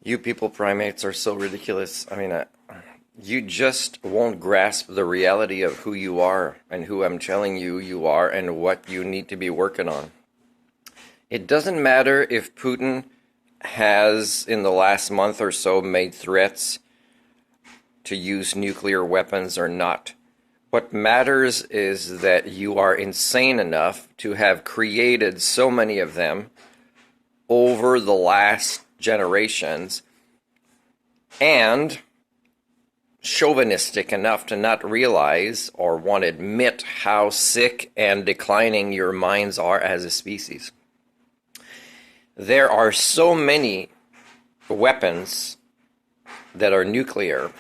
You people primates are so ridiculous. You just won't grasp the reality of who you are and who I'm telling you you are and what you need to be working on. It doesn't matter if Putin has, in the last month or so, made threats to use nuclear weapons or not. What matters is that you are insane enough to have created so many of them over the last generations and chauvinistic enough to not realize or want to admit how sick and declining your minds are as a species. There are so many weapons that are nuclear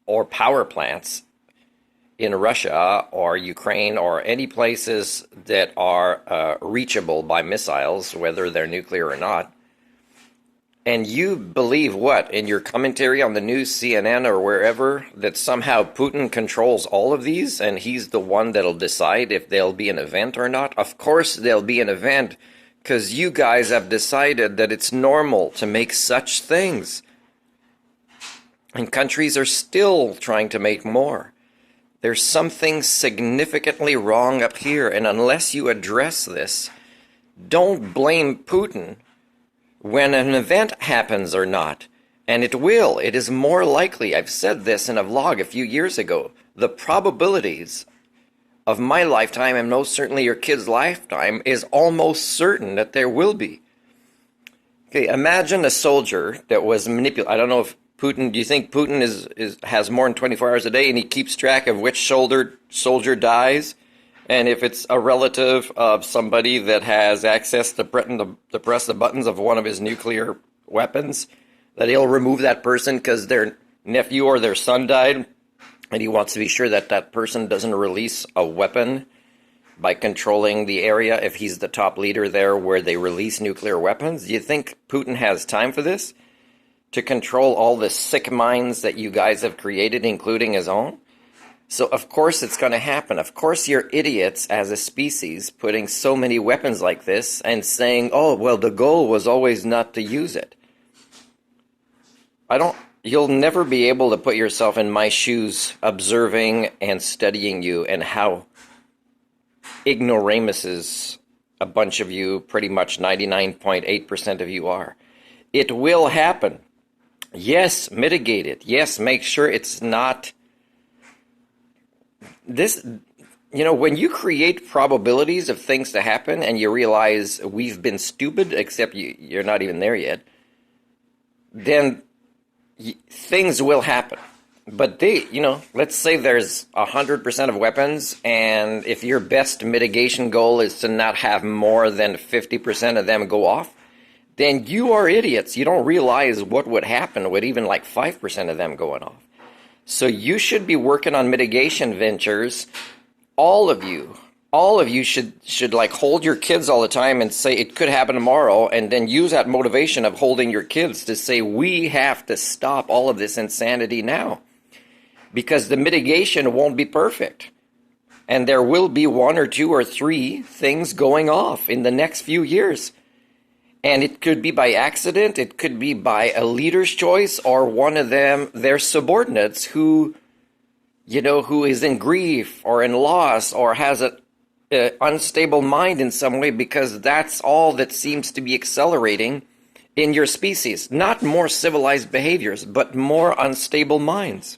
or power plants in Russia or Ukraine or any places that are reachable by missiles, whether they're nuclear or not. And you believe what, in your commentary on the news, CNN or wherever, that somehow Putin controls all of these and he's the one that'll decide if there'll be an event or not? Of course there'll be an event, because you guys have decided that it's normal to make such things. And countries are still trying to make more. There's something significantly wrong up here, and unless you address this, don't blame Putin when an event happens or not. And it will. It is more likely. I've said this in a vlog a few years ago. The probabilities of my lifetime, and most certainly your kid's lifetime, is almost certain that there will be. Okay, imagine a soldier that was manipulated. I don't know if Putin, do you think Putin has more than 24 hours a day and he keeps track of which soldier dies? And if it's a relative of somebody that has access to press the buttons of one of his nuclear weapons, that he'll remove that person because their nephew or their son died, and he wants to be sure that that person doesn't release a weapon by controlling the area if he's the top leader there where they release nuclear weapons? Do you think Putin has time for this? To control all the sick minds that you guys have created, including his own? So of course it's going to happen. Of course you're idiots as a species putting so many weapons like this and saying, oh, well, the goal was always not to use it. You'll never be able to put yourself in my shoes observing and studying you and how ignoramuses a bunch of you, pretty much 99.8% of you are. It will happen. Yes, mitigate it. Yes, make sure it's not this. When you create probabilities of things to happen and you realize we've been stupid, except you're not even there yet, then things will happen. But let's say there's 100% of weapons, and if your best mitigation goal is to not have more than 50% of them go off, then you are idiots. You don't realize what would happen with even like 5% of them going off. So you should be working on mitigation ventures. All of you should like hold your kids all the time and say it could happen tomorrow, and then use that motivation of holding your kids to say we have to stop all of this insanity now. Because the mitigation won't be perfect. And there will be 1 or 2 or 3 things going off in the next few years. And it could be by accident, it could be by a leader's choice, or one of them, their subordinates who is in grief or in loss or has an unstable mind in some way, because that's all that seems to be accelerating in your species. Not more civilized behaviors, but more unstable minds.